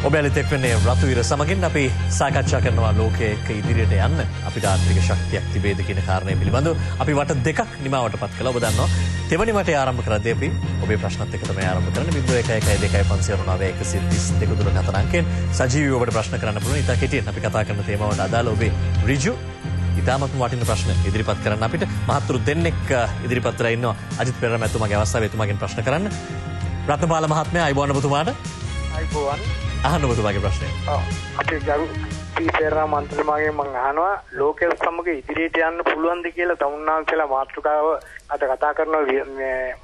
ඔබට එක්වන්නේ රතුවිර සමගින් අපි සාකච්ඡා කරනවා ලෝකයේ ඉදිරියට යන්න අපිට ආර්ථික ශක්තියක් තිබේද කියන කාරණය පිළිබඳව අපි වට දෙකක් නිමාවටපත් කළා. ඔබ දන්නවා තෙවනි වටේ ආරම්භ කරද්දී අපි ඔබේ ප්‍රශ්නත් එක්ක තමයි ආරම්භ කරන්නේ. 01122509 දුරකථන අංකයෙන් සජීවීව ඔබට ප්‍රශ්න කරන්න පුළුවන්. ඉතා කෙටියෙන් අපි කතා කරන තේමාවට අදාළ ඔබේ ඍජු ඉතාමත්ම වටින ප්‍රශ්න ඉදිරිපත් කරන්න අපිට මහත්තුරු දෙන්නෙක් ඉදිරිපත් කරලා ඉන්නවා. අජිත් පෙරේරා මැතිතුමාගේ අවස්ථාවේ එතුමාගෙන් ප්‍රශ්න කරන්න. රත්නපාල මහත්මයා අයබෝවන් ඔබතුමාට. අයබෝවන්. අහන්න ඔබතුමාගේ ප්‍රශ්නය. අපේ ගරු පෙරේරා මන්ත්‍රීතුමාගෙන් මම අහනවා ලෝකයේ සමග ඉදිරියට යන්න පුළුවන්ද කියලා තමුන්නාන්සලා මාතෘකාව අද කතා කරනවා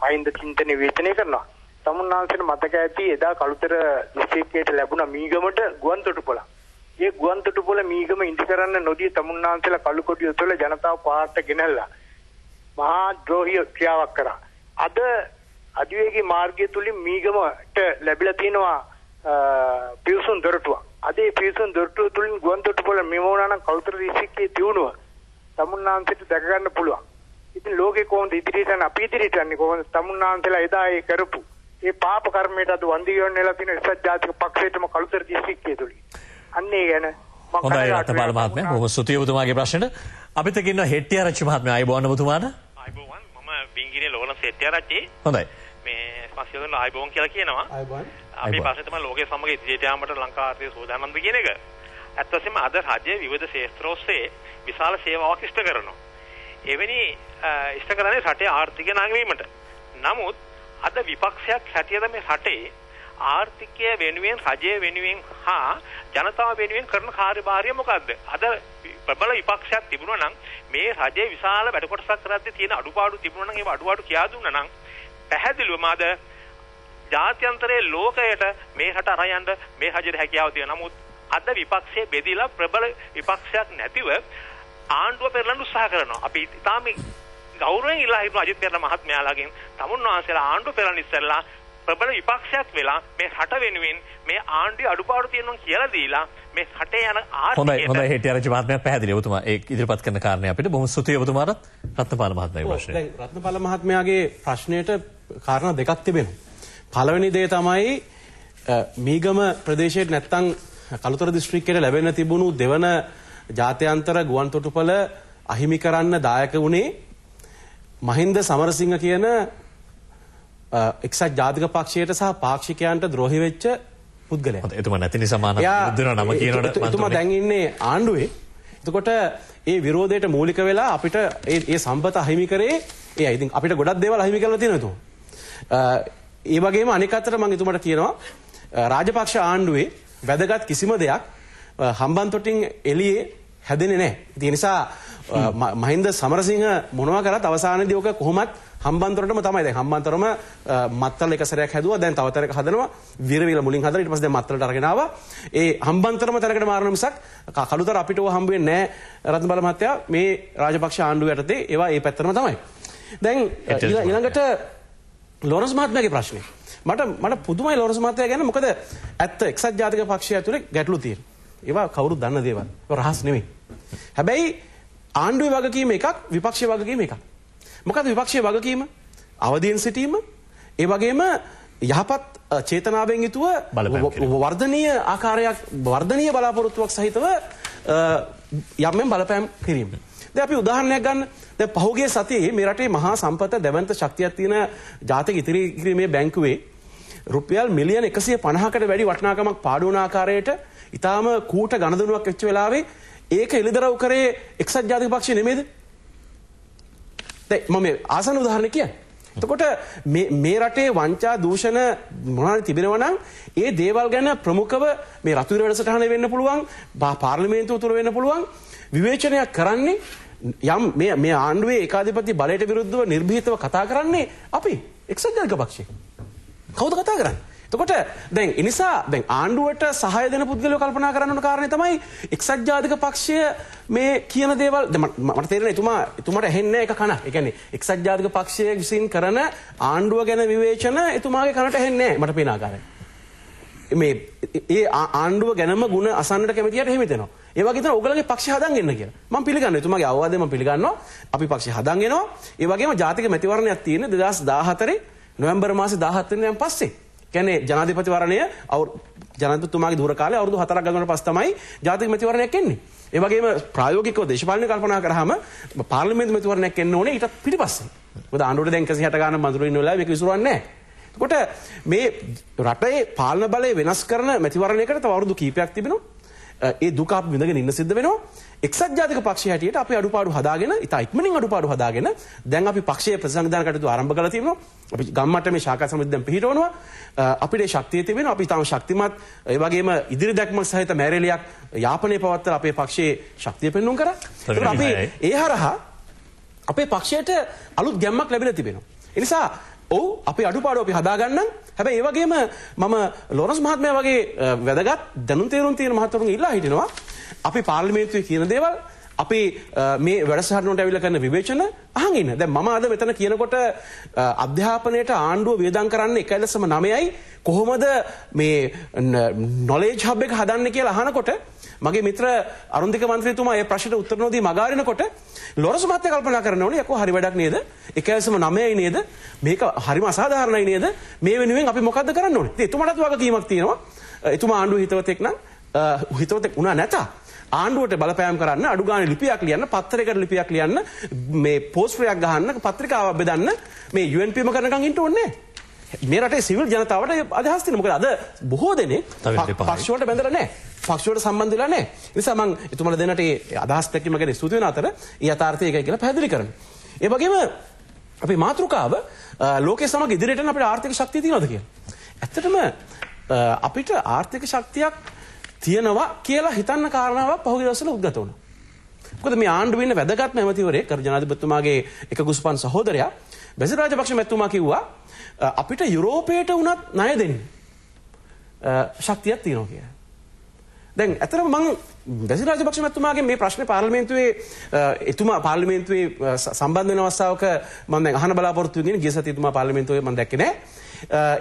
මහින්ද චින්තනයේ විචනය කරනවා. තමුන්නාන්සලා මතක ඇති එදා කළුතර දිස්ත්‍රික්කයට ලැබුණ මීගමට ගුවන්තොටුපොළ. ඒ ගුවන්තොටුපොළ මීගම ඉදි කරන්න නොදී තමුන්නාන්සලා කළුකොඩිය තුළ ජනතාව පාරට ගෙනල්ලා මහා ද්‍රෝහී ක්‍රියාවක් කරා. අද අධිවේගී මාර්ගය තුලින් මීගමට ලැබිලා තියෙනවා පියුසුන් දොරටුව. අද ඒ පියුසුන් දොරටුව තුලින් ගුවන්තොටුපොළ මෙවුණා නම් කළුතර දිස්ත්‍රික්කයේ තියුණුව තමුන්නාන්සලට දැක ගන්න පුළුවන්. ඉතින් ලෝකේ කොහොමද ඉදිරියට යන්නේ? අපි ඉදිරියට යන්නේ කොහොමද? තමුන්නාන්සලා එදා ඒ කරපු ඒ පාප කර්මයට අද වන්දි ගෙවන්න වෙලා තියෙන එක්සත් ජාතික පක්ෂයටම කළුතර දිස්ත්‍රික්කයේ තුලින්. අන්නේ ගැන හොඳයි රත්නපාල මහත්මයා බොහොම ස්තුතියි ඔබතුමාගේ ප්‍රශ්නෙට. අපිට ඉන්නවා හෙට්ටිආරච්චි මහත්මයා. අයබෝවන් ඔබතුමාට. අයබෝවන්. මම බින්ගිරිය ලෝරන්ස් හෙට්ටිආරච්චි. හොඳයි. මේ පස්සියදෙන අයබෝවන් කියලා කියනවා. අයබෝවන්. අපි පස්සේ තමයි ලෝකයේ සමග ඉදිරියට යාමට ලංකා ආර්ථික සෝදානම්ද කියන එක. ඇත්ත වශයෙන්ම අද රාජ්‍ය විවිධ ක්ෂේත්‍ර ඔස්සේ විශාල සේවාවක් ඉෂ්ට කරනවා. එවැනි ඉෂ්ට කරන්නේ රටේ ආර්ථිකය නැංවීමට. නමුත් අද විපක්ෂයක් හැටියට මේ රටේ ආර්ථිකය වෙනුවෙන් රජය වෙනුවෙන් හා ජනතාව වෙනුවෙන් කරන කාර්යභාරය මොකද්ද? අද ප්‍රබල විපක්ෂයක් තිබුණා නම් මේ රජයේ විශාල වැඩ කොටසක් කරද්දී තියෙන අඩුපාඩු තිබුණා නම් ඒව අඩුපාඩු කියා දුන්නා නම් පැහැදිලිවම අද ජාත්‍යන්තරයේ ලෝකයට මේ රට අරයන්ද මේ රජයේ හැකියාව තියෙනවා. නමුත් අද විපක්ෂයේ බෙදීලා ප්‍රබල විපක්ෂයක් නැතිව ආණ්ඩුව පෙරලන්න උත්සාහ කරනවා. අපි තාම ගෞරවයෙන් ඉල්ලා හිටපු අජිත් පෙරේරා මහත්මයාලාගෙන් තමුන්වහන්සේලා ආණ්ඩුව පෙරලන්න ඉස්සෙල්ලා ප්‍රබල විපක්ෂයක් වෙලා මේ රට වෙනුවෙන් මේ ආණ්ඩුවේ අඩුපාඩු තියෙනවා කියලා දීලා මේ රටේ යන ආර්ථිකයට හොඳයි හෙට්ටිආරච්චි මහත්මයා පැහැදිලි ඔබතුමා ඒ ඉදිරිපත් කරන කාරණේ අපිට බොහොම ස්තුතියි ඔබතුමාට. රත්නපාල මහත්මයාගේ ප්‍රශ්නය. දැන් රත්නපාල මහත්මයාගේ ප්‍රශ්නයට කාරණා දෙකක් තිබෙනවා. පළවෙනි දේ තමයි මීගම ප්‍රදේශයේ නැත්තම් කළුතර දිස්ත්‍රික්කයට ලැබෙන්න තිබුණු දෙවන ජාත්‍යන්තර ගුවන්තොටුපළ අහිමි කරන්න දායක වුණේ මහින්ද සමරසිංහ කියන එක්සත් ජාතික පක්ෂයට සහ පාක්ෂිකයන්ට ද්‍රෝහි වෙච්ච පුද්ගලයා. එතුමා නැති නිසා මාන විද්‍යාන නම කියනකොට එතුමා දැන් ඉන්නේ ආණ්ඩුවේ. එතකොට ඒ විරෝධයට මූලික වෙලා අපිට ඒ සම්පත අහිමි කරේ එයයි. ඉතින් අපිට ගොඩක් දේවල් අහිමි කරලා තියෙනවා එතුමා. ඒ වගේම අනික අතට මම එතුමාට කියනවා රාජපක්ෂ ආණ්ඩුවේ වැදගත් කිසිම දෙයක් හම්බන්තොටින් එළියේ හැදෙන්නේ නැහැ. ඒ නිසා මහින්ද සමරසිංහ මොනවා කරත් අවසානයේදී ඔක කොහොමත් හම්බන්තොටම තමයි. දැන් හම්බන්තොටම මත්තල එක සැරයක් හැදුවා. දැන් තව තැනක හදනවා. විරවිල මුලින් හදලා ඊට පස්සේ දැන් මත්තලට අරගෙන ආවා. ඒ හම්බන්තොටම තැනකට මාරන මිසක් කළුතර අපිට ඕව හම්බ වෙන්නේ නැහැ. රත්නපාල මහත්තයා මේ රාජපක්ෂ ආණ්ඩුව යටතේ ඒවා ඒ පැත්තටම තමයි. දැන් ඊළඟට ලෝරන්ස් මහත්මයාගේ ප්‍රශ්නේ. මට පුදුමයි ලෝරන්ස් මහත්තයා ගැන. මොකද ඇත්ත එක්සත් ජාතික පක්ෂය ඇතුලේ ගැටලු තියෙනවා. ඒවා කවුරුත් දන්න දේවල්. ඒක රහස් නෙමෙයි. හැබැයි ආණ්ඩුවේ වගකීම එකක්, විපක්ෂයේ වගකීම එකක්. මොකද විපක්ෂයේ වගකීම අවදීන් සිටීම, ඒ වගේම යහපත් චේතනාවෙන් යුතුව වර්ධනීය ආකාරයක් වර්ධනීය බලාපොරොත්තුවක් සහිතව යම්ෙන් බලපෑම් කිරීම. දැන් අපි උදාහරණයක් ගන්න. දැන් පහුගිය සතියේ මේ රටේ මහා සම්පත දැවැන්ත ශක්තියක් තියෙන ජාතික ඉතිරි කිරීමේ බැංකුවේ රුපියල් මිලියන 150කට වැඩි වටිනාකමක් පාඩු වුණ ආකාරයට ඊටාම කූට ගණදනුවක් වෙච්ච වෙලාවේ ඒක එළිදරව් කරේ එක්සත් ජාතික පක්ෂය නෙමෙයිද? දැන් මම ආසන්න උදාහරණ කියන්නේ. එතකොට මේ රටේ වංචා දූෂණ මොනවාරි තිබෙනවා නම් ඒ දේවල් ගැන ප්‍රමුඛව මේ රතුවිර වැඩසටහන වෙන්න පුළුවන්, පාර්ලිමේන්තුව තුල වෙන්න පුළුවන් විවේචනයක් කරන්නේ යම් මේ ආණ්ඩුවේ ඒකාධිපති බලයට විරුද්ධව නිර්භීතව කතා කරන්නේ අපි එක්සත් ජාතික පක්ෂය. කවුද කතා කරන්නේ? එතකොට දැන් ඒ නිසා දැන් ආණ්ඩුවට සහාය දෙන පුද්ගලයෝ කල්පනා කරන්න ඕන කාරණේ තමයි එක්සත් ජාතික පක්ෂය මේ කියන දේවල් මට තේරෙන්නේ එතුමාට ඇහෙන්නේ එක කන. ඒ කියන්නේ එක්සත් ජාතික පක්ෂය විසින් කරන ආණ්ඩුව ගැන විවේචන එතුමාගේ කනට ඇහෙන්නේ නැහැ මට පේන ආකාරයෙන්. මේ ඒ ආණ්ඩුව ගැනම ಗುಣ අසන්නට කැමතියට එහෙම හිතෙනවා. ඒ වගේ තමයි ඕගොල්ලන්ගේ පක්ෂය හදන් එන්න කියලා. මම පිළිගන්නවා. එතුමාගේ අවවාදය මම පිළිගන්නවා. අපි පක්ෂය හදන් එනවා. ඒ වගේම ජාතික මැතිවරණයක් තියෙන 2014 නොවැම්බර් මාසේ 17 වෙනිදාන් පස්සේ කියන්නේ ජනාධිපතිවරණය ජනාධිපතිතුමාගේ දුර කාලේ අවුරුදු 4ක් ගමන පස්සේ තමයි ජාතික මැතිවරණයක් එන්නේ. ඒ වගේම ප්‍රායෝගිකව දේශපාලන කල්පනා කරාම පාර්ලිමේන්තු මැතිවරණයක් එන්න ඕනේ ඊටත් පිටිපස්සේ. මොකද ආණ්ඩුවට දැන් 160 ගානක් මන්ත්‍රීවරු ඉන්න වෙලාවේ මේක විසුරුවන්නේ නැහැ. එතකොට මේ රටේ පාලන බලය වෙනස් කරන මැතිවරණයකට තව අවුරුදු කීපයක් තිබෙනවා. ඒ දුක අපි විඳගෙන ඉන්න සිද්ධ වෙනවා. එක්සත් ජාතික පක්ෂය හැටියට අපි අඩුපාඩු හදාගෙන ඉතා ඉක්මනින් අඩුපාඩු හදාගෙන දැන් අපි පක්ෂයේ ප්‍රතිසංවිධාන කටයුතු ආරම්භ කරලා තියෙනවා. අපි ගම්මට මේ ශාඛා සමිති දැන් පිහිටවනවා. අපිට ශක්තිය තිබෙනවා. අපි තාම ශක්තිමත් ඒ වගේම ඉදිරි දැක්මක් සහිත මැරෙලියක් යාපනයේ පවත්තලා අපේ පක්ෂයේ ශක්තිය පෙන්වුම් කරා. ඒක අපි ඒ හරහා අපේ පක්ෂයට අලුත් ගැම්මක් ලැබිලා තිබෙනවා. ඒ නිසා ඔව් අපි අඩුපාඩු අපි හදාගන්නම්. හැබැයි ඒ වගේම මම ලොරන්ස් මහත්මයා වගේ වැදගත් දැනුම් තේරුම් තියෙන මහත්වරුන් ඉල්ලා හිටිනවා. අපි පාර්ලිමේන්තුවේ කියන දේවල් අපි මේ වැඩසටහන වලට ඇවිල්ලා කරන විවේචන අහන් ඉන්න. දැන් මම අද මෙතන කියනකොට අධ්‍යාපනයට ආණ්ඩුව වියදම් කරන්නේ 1.9යි කොහොමද මේ නොලෙජ් හබ් එක හදන්නේ කියලා අහනකොට මගේ මිත්‍ර අරුන්දික මන්ත්‍රීතුමා ඒ ප්‍රශ්නට උත්තර නොදී මගහරිනකොට ලොරන්ස් මහත්තයා කල්පනා කරන්න ඕනේ යකෝ හරි වැඩක් නේද 1.9යි නේද මේක හරිම අසාධාරණයි නේද මේ වෙනුවෙන් අපි මොකද්ද කරන්න ඕනේ. ඉතින් එතුමාටත් වගකීමක් තියෙනවා. එතුමා ආණ්ඩුව හිතවතෙක් නම් හිතවතෙක් වුණා නැත. ආණ්ඩුවට බලපෑම් කරන්න අඩු ගානේ ලිපියක් ලියන්න පත්තරයකට ලිපියක් ලියන්න මේ පෝස්ටරයක් ගහන්න පත්‍රිකාවක් බෙදන්න මේ UNPම කරනකම් ඉන්න ඕනේ මේ රටේ සිවිල් ජනතාවට අදහස් තියෙනවා. මොකද අද බොහෝ දෙනෙක් පක්ෂ වලට බැඳලා නැහැ. පක්ෂ වලට සම්බන්ධ වෙලා නැහැ. ඒ නිසා මම එතුමාලා දෙන්නට ඒ අදහස් දැක්වීම ගැන ස්තුති වෙන අතර ඊ යථාර්ථය එකයි කියලා පැහැදිලි කරනවා. ඒ වගේම අපේ මාතෘකාව ලෝකයේ සමග ඉදිරියට යන අපේ ආර්ථික ශක්තිය තියෙනවද කියලා. ඇත්තටම අපිට ආර්ථික ශක්තියක් තියෙනවා කියලා හිතන්න කාරණාවක් පහුගිය දවස්වල උද්ගත වුණා. මොකද මේ ආණ්ඩුවේ ඉන්න වැදගත්ම ඇමතිවරයෙක් කරු ජනාධිපතිතුමාගේ එක ගුස්පන් සහෝදරයා බැසිල් රාජපක්ෂ මැතිතුමා කිව්වා අපිට යුරෝපයට උනත් ණය දෙන්න ශක්තියක් තියෙනවා කියලා. දැන් ඇත්තටම මම බැසිල් රාජපක්ෂ මැතිතුමාගේ මේ ප්‍රශ්නේ පාර්ලිමේන්තුවේ එතුමා පාර්ලිමේන්තුවේ සම්බන්ධ වෙන අවස්ථාවක මම දැන් අහන බලාපොරොත්තු වෙන්නේ ගිය සතියේ එතුමා පාර්ලිමේන්තුවේ මම දැක්කේ නැහැ.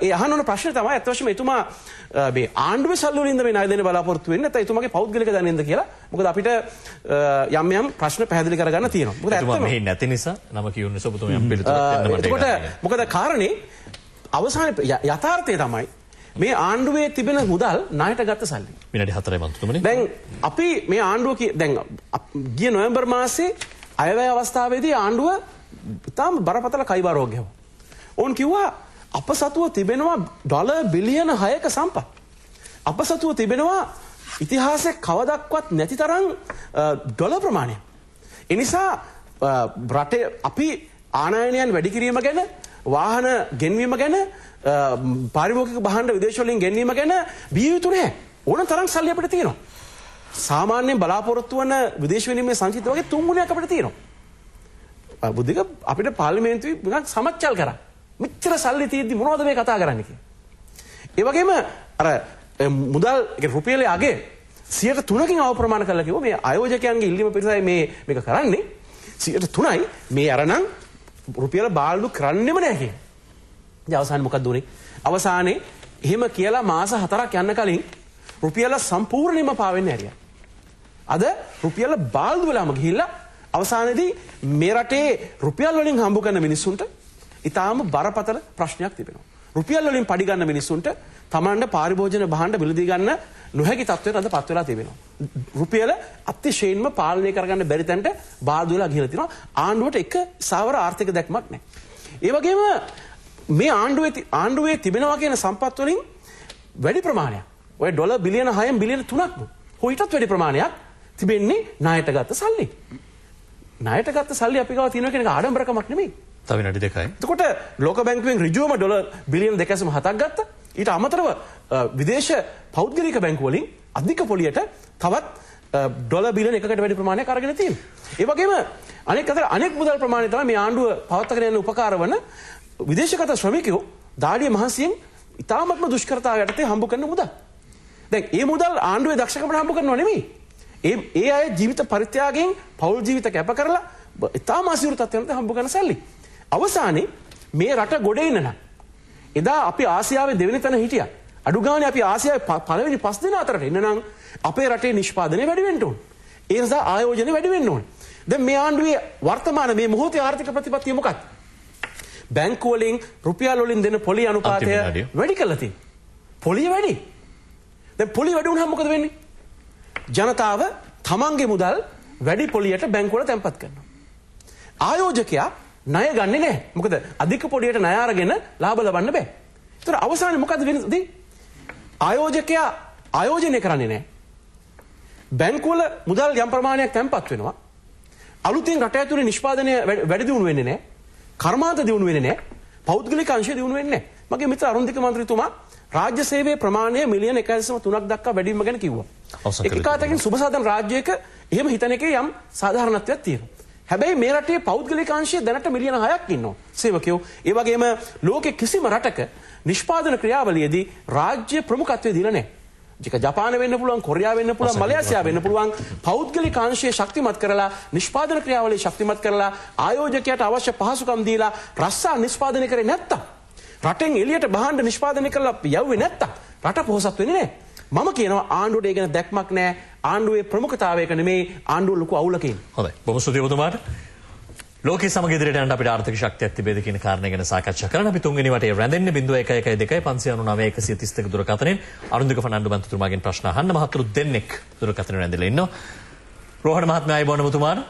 ඒ අහන ඕන ප්‍රශ්නේ තමයි අත් වශයෙන්ම එතුමා මේ ආණ්ඩුවේ සල්ලි වලින්ද මේ ණය දෙන්න බලාපොරොත්තු වෙන්නේ නැත්නම් එතුමාගේ පෞද්ගලික ධනෙන්ද කියලා. මොකද අපිට යම් ප්‍රශ්න පැහැදිලි කරගන්න තියෙනවා. මොකද එතුමා මෙහි නැති නිසා නම කියුන්නේ ඔබතුමා යම් පිළිතුරක් දෙන්න මට. එතකොට මොකද කාරණේ අවසානයේ යථාර්ථය තමයි මේ ආණ්ඩුවේ තිබෙන මුදල් ණයට ගත්ත සල්ලි. විනාඩි 4යි මන්ත්‍රීතුමනි. දැන් අපි මේ ආණ්ඩුව දැන් ගිය නොවැම්බර් මාසේ අයවැය අවස්ථාවේදී ආණ්ඩුව ඉතාම බරපතල කයිබාරෝග ගැහුවා. ඕන් කිව්වා අප සතුව තිබෙනවා ඩොලර් බිලියන 6ක සම්පත්. අප සතුව තිබෙනවා ඉතිහාසයේ කවදක්වත් නැති තරම් ඩොලර් ප්‍රමාණයක්. ඒ නිසා රටේ අපි ආනයනයන් වැඩි කිරීම ගැන වාහන ගෙන්වීම ගැන පාරිභෝගික භාණ්ඩ විදේශ වලින් ගෙන්වීම ගැන බිය යුතු නැහැ. ඕන තරම් සල්ලි අපිට තියෙනවා. සාමාන්‍යයෙන් බලාපොරොත්තු වන විදේශ විනිමය සංචිත වගේ 3 ගුණයක් අපිට තියෙනවා. බුද්ධික අපිට පාර්ලිමේන්තුවේ නිකන් සමච්චල් කරා. මෙච්චර සල්ලි තියෙද්දි මොනවද මේ කතා කරන්නේ කියලා. ඒ වගේම අර මුදල් රුපියලේ අගේ 3%කින් අවප්‍රමාණ කරලා කිව්වා මේ ආයෝජකයන්ගේ ඉල්ලීම පිටසයි මේක කරන්නේ 3%යි මේ අරනම් රුපියල බාල්දු කරන්නෙම නැහැ කියලා. ඉතින් අවසානයේ මොකක්ද උනේ? අවසානයේ එහෙම කියලා මාස 4ක් යන්න කලින් රුපියල සම්පූර්ණයෙන්ම පාවෙන්නේ ඇරියා. අද රුපියල බාල්දු වෙලාම ගිහිල්ලා අවසානයේදී මේ රටේ රුපියල් වලින් හම්බ කරන මිනිස්සුන්ට ඉතාම බරපතල ප්‍රශ්නයක් තිබෙනවා. රුපියල් වලින් පඩි ගන්න මිනිස්සුන්ට තමන්ට පාරිභෝජන භාණ්ඩ මිලදී ගන්න නොහැකි තත්ත්වයකට අද පත් වෙලා තිබෙනවා. රුපියල අතිශයින්ම පාලනය කරගන්න බැරි තැනට බාධා වෙලා ගිහලා තිනවා. ආණ්ඩුවට එක සාවර ආර්ථික දැක්මක් නැහැ. ඒ වගේම මේ ආණ්ඩුවේ තිබෙනවා කියන සම්පත් වලින් වැඩි ප්‍රමාණයක් ඔය ඩොලර් බිලියන 6න් බිලියන 3ක්ම හොයිටත් වැඩි ප්‍රමාණයක් තිබෙන්නේ ණයට ගත්ත සල්ලි. ණයට ගත්ත සල්ලි අපි ගාව තියෙනවා කියන එක ආඩම්බරකමක් නෙමෙයි. තව විනාඩි 2යි. එතකොට ලෝක බැංකුවෙන් ඍජුවම ඩොලර් බිලියන 2.7ක් ගත්තා. ඊට අමතරව විදේශ පෞද්ගලික බැංකු වලින් අධික පොලියට තවත් ඩොලර් බිලියන 1කට වැඩි ප්‍රමාණයක් අරගෙන තියෙනවා. ඒ වගේම අනෙක් මුදල් ප්‍රමාණය තමයි මේ ආණ්ඩුව පවත්වාගෙන යන උපකාර වන විදේශගත ශ්‍රමිකයෝ දාඩිය මහන්සියෙන් ඉතාමත්ම දුෂ්කරතා යටතේ හම්බ කරන මුදල්. දැන් මේ මුදල් ආණ්ඩුවේ දක්ෂකමට හම්බ කරනව නෙමෙයි. ඒ අය ජීවිත පරිත්‍යාගයෙන් පෞල් ජීවිත කැප කරලා ඉතාම අසීරු තත්ත්වයකට හම්බ කරන සල්ලි. අවසානයේ මේ රට ගොඩ එන්න නම් එදා අපි ආසියාවේ දෙවෙනි තැන හිටියා. අඩු ගානේ අපි ආසියාවේ පළවෙනි 5 දෙනා අතරට එන්න නම් අපේ රටේ නිෂ්පාදනය වැඩි වෙන්න ඕන. ඒ නිසා ආයෝජනය වැඩි වෙන්න ඕන. දැන් මේ ආණ්ඩුවේ වර්තමාන මේ මොහොතේ ආර්ථික ප්‍රතිපත්තිය මොකක්ද? බැංකු වලින් රුපියල් වලින් දෙන පොලි අනුපාතය වැඩි කරලා තියෙනවා. පොලිය වැඩි. දැන් පොලිය වැඩි වුණාම මොකද වෙන්නේ? ජනතාව තමන්ගේ මුදල් වැඩි පොලියට බැංකු වල තැන්පත් කරනවා. ආයෝජකයා ණය ගන්නෙ නැහැ. මොකද අධික පොලියට ණය අරගෙන ලාභ ලබන්න බෑ. ඒතර අවසානයේ මොකද වෙන්නේ? ආයෝජකයා ආයෝජනය කරන්නේ නැහැ. බැංකු වල මුදල් යම් ප්‍රමාණයක් තැන්පත් වෙනවා. අලුතින් රට ඇතුලේ නිෂ්පාදනය වැඩි දියුණු වෙන්නේ නැහැ. කර්මාන්ත දියුණු වෙන්නේ නැහැ. පෞද්ගලික අංශය දියුණු වෙන්නේ නැහැ. මගේ මිත්‍ර අරුන්දික මන්ත්‍රීතුමා රාජ්‍ය සේවයේ ප්‍රමාණය මිලියන 1.3ක් දක්වා වැඩි වීම ගැන කිව්වා. ඒකාතකින් සුබසාධන රාජ්‍යයක එහෙම හිතන එකේ යම් සාධාරණත්වයක් තියෙනවා. හැබැයි මේ රටේ පෞද්ගලික අංශය දැනට මිලියන 6ක් ඉන්නවා සේවකයෝ. ඒ වගේම ලෝකේ කිසිම රටක නිෂ්පාදන ක්‍රියාවලියේදී රාජ්‍ය ප්‍රමුඛත්වය දීලා නැහැ. ජපාන වෙන්න පුළුවන්, කොරියාව වෙන්න පුළුවන්, මලේසියාව වෙන්න පුළුවන්. පෞද්ගලික අංශය ශක්තිමත් කරලා, නිෂ්පාදන ක්‍රියාවලිය ශක්තිමත් කරලා, ආයෝජකයාට අවශ්‍ය පහසුකම් දීලා රස්සා නිෂ්පාදනය කරේ නැත්තම්, රටෙන් එළියට භාණ්ඩ නිෂ්පාදනය කරලා යවුවේ නැත්තම් රට පොහොසත් වෙන්නේ නැහැ. මම කියනවා ආණ්ඩුවට ඒ ගැන දැක්මක් නැහැ. ආණ්ඩුවේ ප්‍රමුඛතාවයක නෙමේ ආණ්ඩුව ලොකු අවුලක ඉන්නේ. හොඳයි. බොහොම ස්තුතියි ඔබතුමාට. ලෝකයේ සමග ඉදිරියට යන්න අපිට ආර්ථික ශක්තියක් තිබේද කියන කාරණය ගැන සාකච්ඡා කරන්න අපි තුන්වෙනි වටේ රැඳෙන්නේ 0112 599 132 දුරකථනයෙන් අරුන්දික ෆර්නෑන්ඩෝ මන්ත්‍රීතුමාගෙන් ප්‍රශ්න අහන්න මහතුරු දෙන්නෙක් දුරකථනයෙන් රැඳිලා ඉන්නවා. රෝහණ මහත්මයා ආයිබෝන් ඔබතුමාට.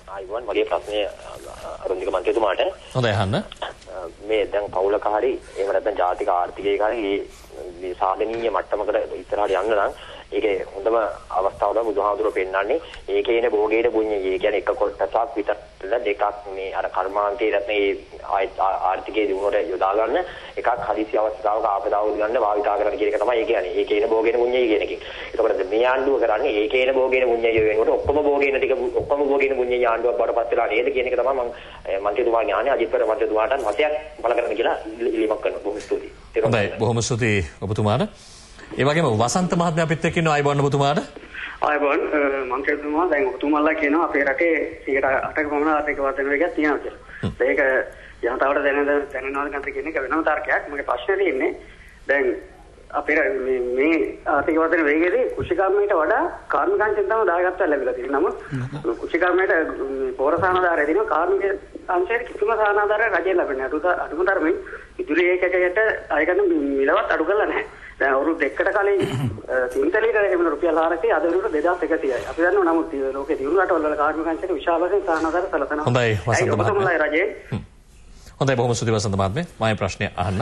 ආයිබෝන් මගේ ප්‍රශ්නේ අරුන්දික මන්ත්‍රීතුමාට. හොඳයි අහන්න. මේ දැන් පවුලක හරි එහෙම නැත්නම් ජාතික ආර්ථිකයක හරි මේ සාධනීය මට්ටමකට ඉස්සරහට යන්න නම් ඒකේ හොඳම අවස්ථාව තමයි බුදුහාමුදුරුවෝ පෙන්නන්නේ. ඒකේ එන භෝගයේ පුණ්‍ය. ඒ කියන්නේ එක කොටසක් විතර දෙකක් මේ අර කර්මාන්තයේ නැත්නම් ආර්ථිකයේ දිනුවට යොදා ගන්න එකක් හදිසි අවස්ථාවක ආපදාව ගන්න භාවිතා කරන්න කියන එක තමයි ඒ කියන්නේ. ඒකේ එන භෝගයේ පුණ්‍ය කියන එකකින්. එතකොට මේ ආණ්ඩුව කරන්නේ ඒකේ එන භෝගයේ පුණ්‍ය වෙනකොට ඔක්කොම භෝගයේ ටික ඔක්කොම භෝගයේ පුණ්‍ය ආණ්ඩුවක් බඩපත් වෙලා නේද කියන එක තමයි මම මන්ත්‍රීතුමාගේ අහන්නේ. අජිත් පෙර මන්ත්‍රීතුමාට වශයෙන් බල කරන්න කියලා ඉල්ලීමක් කරනවා. බොහොම ස්තුතියි. හොඳයි. බොහොම ස්තුතියි ඔබතුමාට. ඒ වගේම වසන්ත මහත්මයා අපිත් එක්ක ඉන්නවා. ආයිබෝන් ඔබතුමාට. ආයිබෝන් මන්ත්‍රීතුමා දැන් ඔබතුමාලා කියනවා අපේ රටේ 8ක පමණ ආර්ථික වර්ධන වේගයක් තියෙනවා කියලා. ඒක ජනතාවට දැනෙනවද නැද්ද කියන එක වෙනම තර්කයක්. මගේ ප්‍රශ්නේ තියෙන්නේ දැන් අපේ මේ ආර්ථික වර්ධන වේගයේදී කෘෂිකර්මයට වඩා කාර්මිකාංශයෙන් තමයි දායකත්වය ලැබිලා තියෙන්නේ. නමුත් කෘෂිකර්මයට පෝර සානාධාරය දෙනවා කාර්මික අංශයට කිසිම සානාධාරයක් රජයෙන් ලැබෙන්නේ නැහැ. අඩුම තරමින් ඉදිරි ඒකකයට ආයකන මිලවත් අඩු කරලා නැහැ. දැන් අවුරුදු දෙකකට කලින් තින්තලීට ලැබෙන රුපියල් 400යි අද වෙනකොට 2100යි. අපි දන්නවා නමුත් ලෝකේ දියුණු රටවල වල කාර්මිකාංශයට විශාල වශයෙන් සානාධාර සැලසෙනවා. හොඳයි වසන්ත මහත්මයා. හොඳයි බොහොම ස්තුතියි වසන්ත මහත්මයා. මගේ ප්‍රශ්නය අහන්න.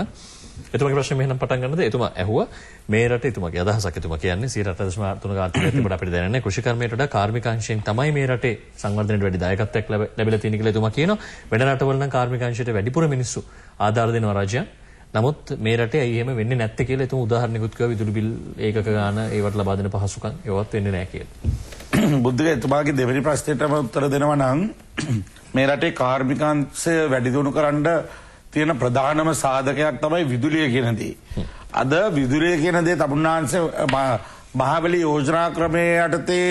එතුමාගේ ප්‍රශ්නේ මෙහෙනම් පටන් ගන්නද? එතුමා ඇහුවා මේ රටේ එතුමාගේ අදහසක් එතුමා කියන්නේ 8.3 ආර්ථිකයක් තිබුණා අපිට දැනන්නේ කෘෂිකර්මයට වඩා කාර්මිකාංශයෙන් තමයි මේ රටේ සංවර්ධනයට වැඩි දායකත්වයක් ලැබිලා තියෙන කියලා එතුමා කියනවා. වෙන රටවල නම් කාර්මිකාංශයට වැඩිපුර මිනිස්සු ආධාර දෙනවා රජයන්. නමුත් මේ රටේ ඇයි එහෙම වෙන්නේ නැත්තේ කියලා එතුමා උදාහරණයකුත් කිව්වා. විදුලි බිල් ඒකක ගාන ඒවට ලබා දෙන පහසුකම් ඒවත් වෙන්නේ නැහැ කියලා. බුද්ධික එතුමාගේ දෙවෙනි ප්‍රශ්නෙටම උත්තර දෙනවා නම් මේ රටේ කාර්මිකාංශය වැඩි දියුණු කරන්න තියෙන ප්‍රධානම සාධකයක් තමයි විදුලිය කියන දේ. අද විදුලිය කියන දේ තමුන්නාංශ මහවැලි යෝජනා ක්‍රමයේ යටතේ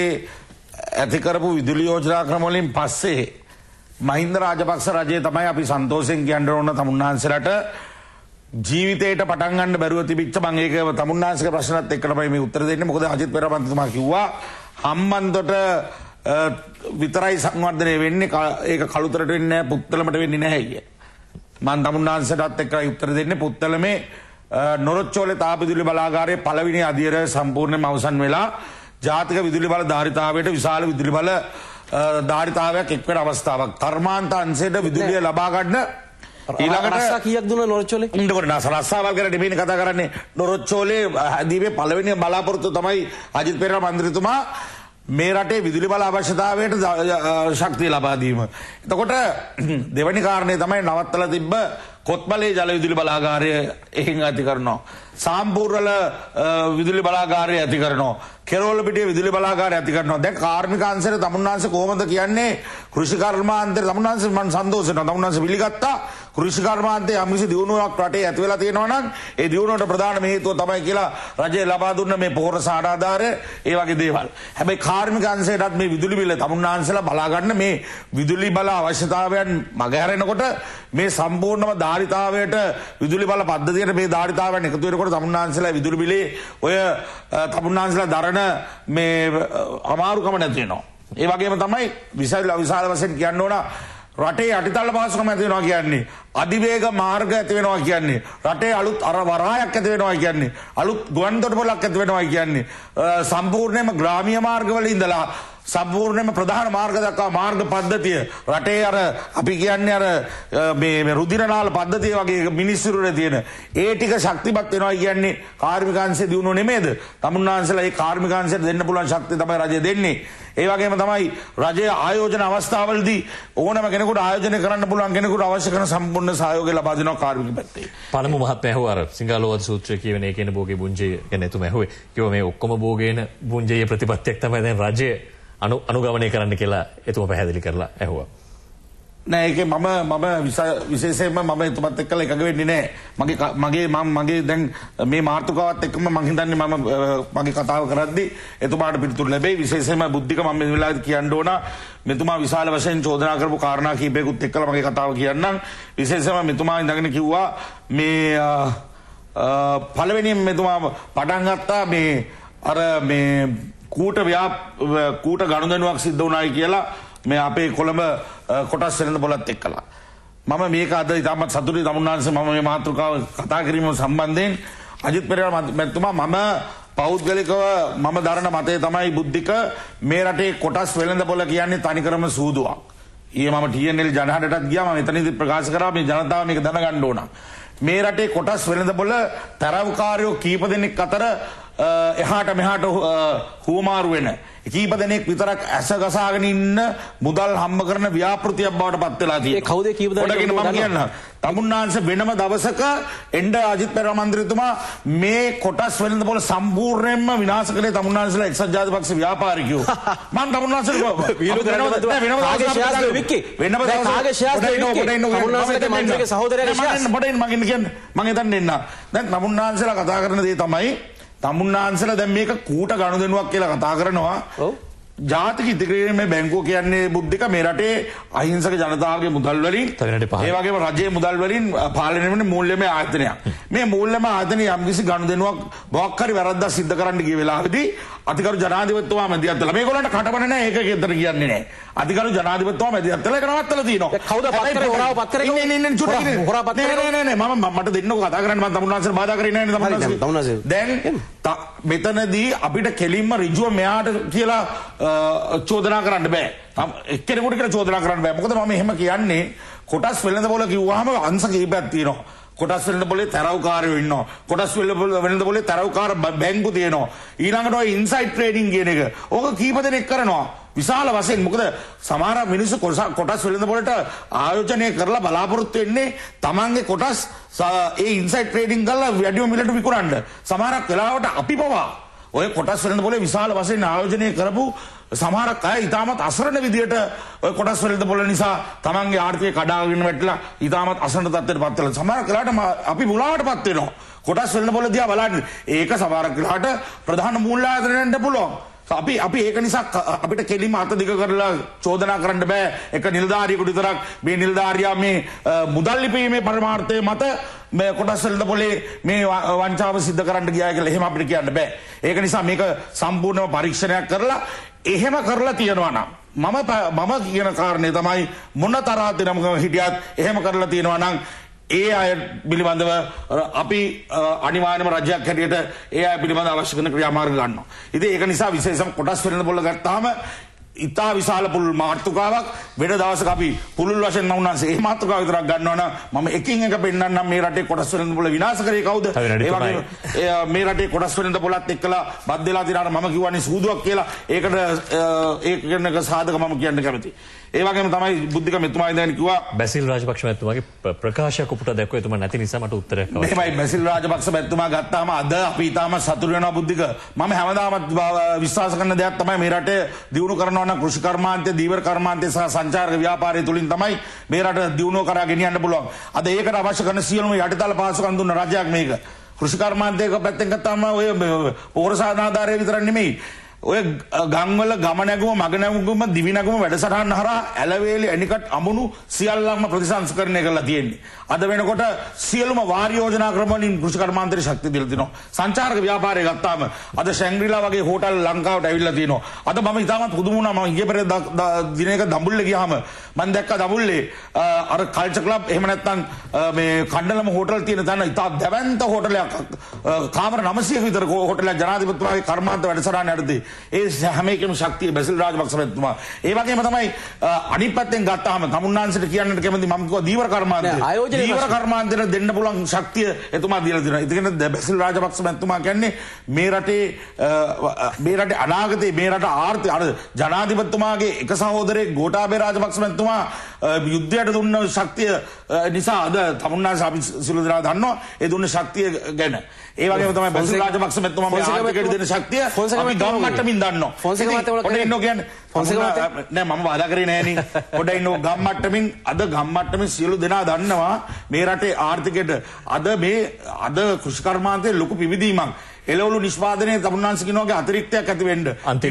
ඇති කරපු විදුලි යෝජනා ක්‍රම වලින් පස්සේ මහින්ද රාජපක්ෂ රජය තමයි අපි සන්තෝෂෙන් කියන්න ඕන තමුන්නාංශලට ජීවිතේට පටන් ගන්න බැරුව තිබිච්ච මම ඒක තමුන්නාංශක ප්‍රශ්නත් එක්ක තමයි මේ උත්තර දෙන්නේ. මොකද අජිත් පෙරමන්ත්‍රීතුමා කිව්වා හම්බන්තොට විතරයි සංවර්ධනය වෙන්නේ ඒක කළුතරට වෙන්නේ නැහැ පුත්තලමට වෙන්නේ නැහැ කිය. මම තමුන්නාංශයටත් එක්කයි උත්තර දෙන්නේ. පුත්තලමේ නොරොච්චෝලේ තාප විදුලි බලාගාරයේ පළවෙනි අදියර සම්පූර්ණයෙන්ම අවසන් වෙලා ජාතික විදුලි බල ධාරිතාවයට විශාල විදුලි බල ධාරිතාවයක් එක් වෙන අවස්ථාවක්. කර්මාන්ත අංශයට විදුලිය ලබා ගන්න ඊළඟට රස්සා කීයක් දුන්නා නොරොච්චෝලේ? ඉන්නකොට රස්සාවල් ගැන නෙමෙයි කතා කරන්නේ. නොරොච්චෝලේ දීපේ පළවෙනි බලාපොරොත්තු තමයි අජිත් පෙරේරා මන්ත්‍රීතුමා මේ රටේ විදුලි බල අවශ්‍යතාවයට ශක්තිය ලබා දීම. එතකොට දෙවැනි කාරණේ තමයි නවත්තලා තිබ්බ කොත්මලේ ජල විදුලි බලාගාරය එහෙන් ඇති කරනවා. සාම්පූර්වල විදුලි බලාගාරය ඇති කරනවා. කෙරෝල පිටියේ විදුලි බලාගාරය ඇති කරනවා. දැන් කාර්මික අංශයට තමුන්නාංශ කොහොමද කියන්නේ කෘෂි කර්මාන්තේ තමුන්නාංශ මම සන්තෝෂ වෙනවා. තමුන්නාංශ පිළිගත්තා කෘෂි කර්මාන්තේ යම්කිසි දියුණුවක් රටේ ඇති වෙලා තියෙනවා නම් ඒ දියුණුවට ප්‍රධානම හේතුව තමයි කියලා රජය ලබා දුන්න මේ පොහොර සාඩාධාරය ඒ වගේ දේවල්. හැබැයි කාර්මික අංශයටත් මේ විදුලි බිල තමුන්නාංශලා බලා ගන්න මේ විදුලි බල අවශ්‍යතාවයන් මගහැරෙනකොට මේ සම්පූර්ණම ධාරිතාවයට විදුලි බල පද්ධතියට මේ ධාරිතාවයන් එකතු වෙනකොට තමුන්නාංශලා විදුලි බිලේ ඔය තමුන්නාංශලා දරන මේ අමාරුකම නැති වෙනවා. ඒ වගේම තමයි විශාල වශයෙන් කියන්න ඕන රටේ යටිතල පහසුකම් ඇති වෙනවා කියන්නේ අධිවේග මාර්ග ඇති වෙනවා කියන්නේ රටේ අලුත් වරායක් ඇති වෙනවා කියන්නේ අලුත් ගුවන්තොටුපළක් ඇති වෙනවා කියන්නේ සම්පූර්ණයෙන්ම ග්‍රාමීය මාර්ගවල ඉඳලා සම්පූර්ණයෙන්ම ප්‍රධාන මාර්ග දක්වා මාර්ග පද්ධතිය රටේ අර අපි කියන්නේ අර මේ රුධිරනාල පද්ධතිය වගේ මිනිස්සුරුනේ තියෙන ඒ ටික ශක්තිමත් වෙනවා කියන්නේ කාර්මිකාංශය දිනුනෝ නෙමෙයිද? තමුන්නාංශලා ඒ කාර්මිකාංශයට දෙන්න පුළුවන් ශක්තිය තමයි රජය දෙන්නේ. ඒ වගේම තමයි රජයේ ආයෝජන අවස්ථාවලදී ඕනම කෙනෙකුට ආයෝජනය කරන්න පුළුවන් කෙනෙකුට අවශ්‍ය කරන සම්පූර්ණ සහයෝගය ලබා දෙනවා කාර්මික පැත්තේ. පළමු මහත්මයා ඇහුවා අර සිංහලෝවාද සූත්‍රය කියවෙන ඒකේන භෝගේ බුංජය ගැන එතුමා ඇහුවේ. කිව්වා මේ ඔක්කොම භෝගේන බුංජයේ ප්‍රතිපත්තියක් තමයි දැන් රජය අනුගමනය කරන්න කියලා එතුමා පැහැදිලි කරලා ඇහුවා. නෑ ඒකේ මම විශේෂයෙන්ම මම එතුමත් එක්කලා එකග වෙන්නේ නෑ. මගේ දැන් මේ මාතෘකාවත් එක්කම මම හිතන්නේ මගේ කතාව කරද්දී එතුමාට පිළිතුරු ලැබෙයි. විශේෂයෙන්ම බුද්ධික මම මේ වෙලාවේ කියන්න ඕන මෙතුමා විශාල වශයෙන් චෝදනා කරපු කාරණා කීපයකුත් එක්කලා මගේ කතාව කියන්නම්. විශේෂයෙන්ම මෙතුමා ඉඳගෙන කිව්වා මේ පළවෙනියෙන් මෙතුමා පටන් ගත්තා මේ අර මේ කූට ගනුදෙනුවක් සිද්ධ වුණායි කියලා මේ අපේ කොළඹ කොටස් වෙළඳ පොළත් එක්කලා. මම මේක අද ඉතාමත් සතුටුයි තමුන්නාන්සේ මම මේ මාතෘකාව කතා කිරීම සම්බන්ධයෙන් අජිත් පෙරේරා මැතිතුමා මම පෞද්ගලිකව මම දරන මතය තමයි බුද්ධික මේ රටේ කොටස් වෙළඳ පොළ කියන්නේ තනිකරම සූදුවක්. ඊයේ මම TNL ජනහඬටත් ගියා මම එතනදී ප්‍රකාශ කරා මේ ජනතාව මේක දැනගන්න ඕන. මේ රටේ කොටස් වෙළඳ පොළ තරවකාරයෝ කීප දෙනෙක් අතර එහාට මෙහාට හුවමාරු වෙන කීප දෙනෙක් විතරක් ඇස ගසාගෙන ඉන්න මුදල් හම්බ කරන ව්‍යාපෘතියක් බවට පත් වෙලා තියෙනවා. ඒ කවුද කීප දෙනෙක් මම කියන්න. තමුන්නාංශ වෙනම දවසක එන්න අජිත් පෙරේරා මන්ත්‍රීතුමා මේ කොටස් වෙළඳ පොළ සම්පූර්ණයෙන්ම විනාශ කළේ තමුන්නාංශලා එක්සත් ජාතික පක්ෂ ව්‍යාපාරිකයෝ. මම තමුන්නාංශට දැන් තමුන්නාංශලා කතා කරන දේ තමයි තමුන්නාන්සලා දැන් මේක කූට ගනුදෙනුවක් කියලා කතා කරනවා. ජාතික ඉදිරියේ බැංකුව කියන්නේ බුද්ධික මේ රටේ අහිංසක ජනතාවගේ මුදල් වලින් ඒ වගේම රජයේ මුදල් වලින් පාලනය වෙන මූල්‍යමය ආයතනයක්. මේ මූල්‍යමය ආයතනයේ යම්කිසි ගනුදෙනුවක් මොකක් හරි වැරද්දක් සිද්ධ කරන්න ගිය වෙලාවේදී අධිකරු ජනාධිපතිතුමා මැදිහත් වෙලා මේගොල්ලන්ට කටපණ නැහැ ඒක ගෙදර කියන්නේ නැහැ. අධිකරු ජනාධිපතිතුමා මැදිහත් වෙලා ඒක නවත්තලා තියෙනවා. කවුද පත්තරේ හොරාව පත්තරේ ඉන්නේ හොරා පත්තරේ නෑ මම මට දෙන්නකෝ කතා කරන්න මම තමුන්නාන්සේට බාධා කරේ නැහැ නේ දැන් මෙතනදී අපිට කෙලින්ම ඍජුව මෙයාට කියලා චෝදනා කරන්න බෑ. එක්කෙනෙකුට කියලා චෝදනා කරන්න බෑ. මොකද මම එහෙම කියන්නේ කොටස් වෙළඳ පොළ කිව්වහම අංශ කිහිපයක් තියෙනවා. කොටස් වෙළඳ පොලේ තරව්කාරයෝ ඉන්නවා. කොටස් වෙළඳ පොලේ තරව්කාර බැංකු තියෙනවා. ඊළඟට ඔය ඉන්සයිඩ් ට්‍රේඩින් කියන එක. ඕක කීප දෙනෙක් කරනවා. විශාල වශයෙන් මොකද සමහර මිනිස්සු කොටස් වෙළඳ පොලට ආයෝජනය කරලා බලාපොරොත්තු වෙන්නේ තමන්ගේ කොටස් ඒ ඉන්සයිඩ් ට්‍රේඩින් කරලා වැඩිම මිලට විකුණන්න. සමහරක් වෙලාවට අපි පවා ඔය කොටස් වෙළඳ පොලේ විශාල වශයෙන් ආයෝජනය කරපු සමහරක් අය ඉතාමත් අසරණ විදියට ඔය කොටස් වෙළඳ පොළ නිසා තමන්ගේ ආර්ථිකය කඩාගෙන වැටලා ඉතාමත් අසරණ තත්ත්වයට පත් වෙලා සමහරක් වෙලාවට අපි මුලාවටපත් වෙනවා. කොටස් වෙළඳ පොළ දිහා බලන්න ඒක සමහරක් වෙලාවට ප්‍රධාන මූල්‍ය ආයතනයන්ට පුළුවන්. අපි ඒක නිසා අපිට කෙලින්ම අත දිග කරලා චෝදනා කරන්න බෑ. එක නිලධාරියෙකුට විතරක් මේ නිලධාරියා මේ මුදල් ලිපීමේ පරමාර්ථය මත මේ කොටස් වෙළඳ පොලේ මේ වංචාව සිද්ධ කරන්න ගියා කියලා එහෙම අපිට කියන්න බෑ. ඒක නිසා මේක සම්පූර්ණව පරීක්ෂණයක් කරලා එහෙම කරලා තියෙනවා නම් මම කියන කාරණේ තමයි මොන තරහක් හිටියත් එහෙම කරලා තියෙනවා නම් ඒ අය පිළිබඳව අපි අනිවාර්යයෙන්ම රජයක් හැටියට ඒ අය පිළිබඳව අවශ්‍ය කරන ක්‍රියාමාර්ග ගන්නවා. ඉතින් ඒක නිසා විශේෂම කොටස් වෙළඳ පොළ ගත්තාම ඉතා විශාල පුළුල් මාතෘකාවක් වෙන දවසක අපි පුළුල් වශයෙන් නමුනාසේ ඒ මාතෘකාව විතරක් ගන්නවා නම් මම එකින් එක පෙන්නන්නම් මේ රටේ කොටස් වෙළඳ පොළ විනාශ කරේ කවුද? ඒ වගේම මේ රටේ කොටස් වෙළඳ පොළත් එක්කලා බත් දෙලා තිනාට මම කිව්වනේ සූදුවක් කියලා. ඒකට සාධක මම කියන්න කැමතියි. ඒ වගේම තමයි බුද්ධික මෙතුමා ඉඳන් කිව්වා බැසිල් රාජපක්ෂ මැතිතුමාගේ ප්‍රකාශයක් උපුටා දැක්වුවා එතුමා නැති නිසා මට උත්තරයක් අවශ්‍යයි. එහෙමයි බැසිල් රාජපක්ෂ මැතිතුමා ගත්තාම අද අපි ඊටම සතුටු වෙනවා බුද්ධික. මම හැමදාම විශ්වාස කරන දෙයක් තමයි මේ රටේ දියුණු කරනවා නම් කෘෂි කර්මාන්තය, දීවර කර්මාන්තය සහ සංචාරක ව්‍යාපාරය තුලින් තමයි මේ රට දියුණුව කරා ගෙනියන්න පුළුවන්. අද ඒකට අවශ්‍ය කරන සියලුම යටිතල පහසුකම් දුන්න රජයක් මේක. කෘෂි කර්මාන්තයක පැත්තෙන් ගත්තාම ඔය පෝර සාධන ආධාරය විතරක් නෙමෙයි ඔය ගම්වල ගම නැගුම මග නැගුම දිවි නැගුම වැඩසටහන් හරහා ඇලවේලි ඇනිකට් අමුණු සියල්ලක්ම ප්‍රතිසංස්කරණය කරලා තියෙන්නේ. අද වෙනකොට සියලුම වාරි යෝජනා ක්‍රම වලින් කෘෂි කර්මාන්තයේ ශක්තිය දීලා තිනවා. සංචාරක ව්‍යාපාරය ගත්තාම අද ශැංග්‍රීලා වගේ හෝටල් ලංකාවට ඇවිල්ලා තිනවා. අද මම ඉතාමත් පුදුම වුණා. මම ඊයේ පෙරේද දිනයක දඹුල්ලේ ගියාම මම දැක්කා දඹුල්ලේ අර කල්චර් ක්ලබ් එහෙම නැත්නම් මේ කණ්ඩලම හෝටල් තියෙන තැන ඉතා දැවැන්ත හෝටලයක් කාමර 900ක විතර හෝටලයක් ජනාධිපතිතුමාගේ කර්මාන්ත වැඩසටහන යටතේ ඒ හැම එකම ශක්තිය බැසිල් රාජපක්ෂ මහත්මයා. ඒ වගේම තමයි අනිත් පැත්තෙන් ගත්තාම තමුන්නාන්සට කියන්නට කැමති මම කිව්වා දීවර කර්මාන්තය. දීවර කර්මාන්තයට දෙන්න පුළුවන් ශක්තිය එතුමා දීලා තියෙනවා. ඒ කියන්නේ බැසිල් රාජපක්ෂ මහත්මයා කියන්නේ මේ රටේ අනාගතේ මේ රට ආර්ථික අර ජනාධිපතිතුමාගේ එක සහෝදරයෙක් ගෝඨාභය රාජපක්ෂ මහත්මයා යුද්ධයට දුන්න ශක්තිය නිසා අද තමුන්නාන්ස අපි සිළු දෙනා දන්නවා ඒ දුන්න ශක්තිය ගැන. ඒ වගේම තමයි බැසිල් රාජපක්ෂ මහත්මයා මේ ආර්ථිකයට දෙන ශක්තිය අපි ගම් මට්ටමින් දන්නවා. පොඩ්ඩක් ඉන්නෝ කියන්නේ නෑ මම වාදා කරේ නෑනේ. පොඩ්ඩක් ඉන්නෝ ගම් මට්ටමින් අද ගම් මට්ටමින් සියලු දෙනා දන්නවා මේ රටේ ආර්ථිකයට අද කෘෂි කර්මාන්තයේ ලොකු පිවිදීමක් එළවලු නිෂ්පාදනයේ තමුන්නාන්ස කියනවාගේ අතිරික්තයක් ඇති වෙන්න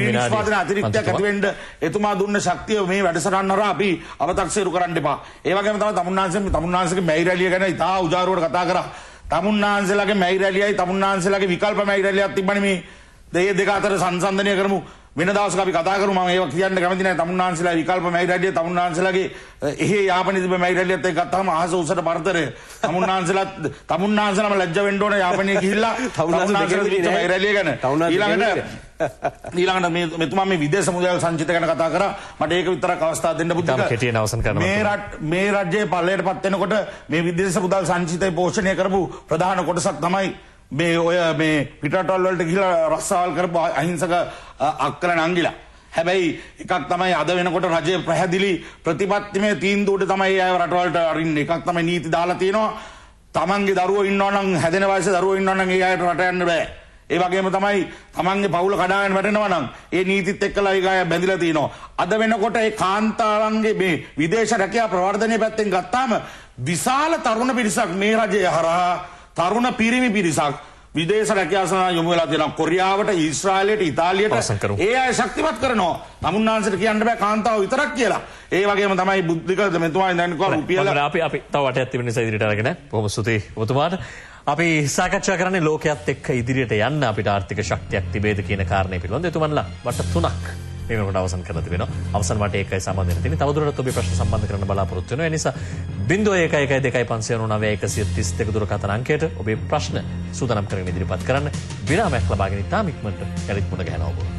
නිෂ්පාදන අතිරික්තයක් ඇති වෙන්න එතුමා දුන්න ශක්තිය මේ වැඩසටහන හරහා අපි අව탁සීරු කරන්න එපා. ඒ වගේම තමයි තමුන්නාන්සගේ මැයි රැළිය ගැන ඉතා උජාරුවට කතා කරා. තමුන්නාන්සලාගේ මැයි රැළියයි තමුන්නාන්සලාගේ විකල්ප මැයි රැළියක් තිබ්බනේ මේ දෙක අතර සංසන්දනය කරමු. වෙන දවසක අපි කතා කරමු. මම ඒක කියන්න කැමති නැහැ. තමුන්නාන්සලා විකල්ප මැයි රැළිය තමුන්නාන්සලාගේ එහෙ යාපනයේ තිබ්බ මැයි රැළියත් එක්ක ගත්තාම අහස උසට පරතරය. තමුන්නාන්සලාම ලැජ්ජ වෙන්න ඕන යාපනයේ ගිහිල්ලා තමුන්නාන්සලා තිබ්බ මැයි රැළිය ගැන. ඊළඟට මෙතුමා මේ විදේශ මුදල් සංචිත ගැන කතා කරා. මට ඒක විතරක් අවස්ථාව දෙන්න පුදුක. මේ රජයේ පල්ලයට පත් වෙනකොට මේ විදේශ මුදල් සංචිතය පෝෂණය කරපු ප්‍රධාන කොටසක් තමයි මේ පිටරටවල් වලට ගිහිලා රස්සාවල් කරපු අහිංසක අක්කල නංගිලා. හැබැයි එකක් තමයි අද වෙනකොට රජයේ පැහැදිලි ප්‍රතිපත්තිමය තීන්දුවට තමයි අය රටවලට අරින්නේ. එකක් තමයි නීති දාලා තියෙනවා. තමන්ගේ දරුවෝ ඉන්නවා නම් හැදෙන වයසේ දරුවෝ ඉන්නවා නම් ඒ අයට රට යන්න බෑ. ඒ වගේම තමයි තමන්ගේ පවුල කඩාගෙන වැටෙනවා නම් ඒ නීතිත් එක්කලා ඒ අය බැඳිලා තිනවා. අද වෙනකොට ඒ කාන්තාවන්ගේ මේ විදේශ රැකියාව ප්‍රවර්ධනයේ පැත්තෙන් ගත්තාම විශාල තරුණ පිරිසක් මේ රජය හරහා තරුණ පිරිමි පිරිසක් විදේශ රැකියාව සඳහා යොමු වෙලා තියෙනවා. කොරියාවට, ඊශ්‍රායලයට, ඉතාලියට ඒ අය ශක්තිමත් කරනවා. තමුන්නාන්සට කියන්න බෑ කාන්තාව විතරක් කියලා. ඒ වගේම තමයි බුද්ධික මෙතුමා දැන් කිව්වා රුපියල අපි තව වටයක් තිබෙන නිසා ඉදිරියට අරගෙන බොහොම ස්තුතියි ඔබතුමාට. අපි සාකච්ඡා කරන්නේ ලෝකයේත් එක්ක ඉදිරියට යන්න අපිට ආර්ථික ශක්තියක් තිබේද කියන කාරණේ පිළිබඳව. එතුමන්ලා වට 3ක් මේ වෙනකොට අවසන් කරලා තිබෙනවා. අවසන් වටේ එකයි සම්බන්ධ වෙන තියෙන්නේ. තවදුරටත් ඔබේ ප්‍රශ්න සම්බන්ධ කරන්න බලාපොරොත්තු වෙනවා. ඒ නිසා 01125399 දුරකථන අංකයට ඔබේ ප්‍රශ්න සූදානම් කරගෙන ඉදිරිපත් කරන්න. විරාමයක් ලබාගෙන ඉතාම ඉක්මනට යලිත් මුණ ගැහෙනවා ඔබ.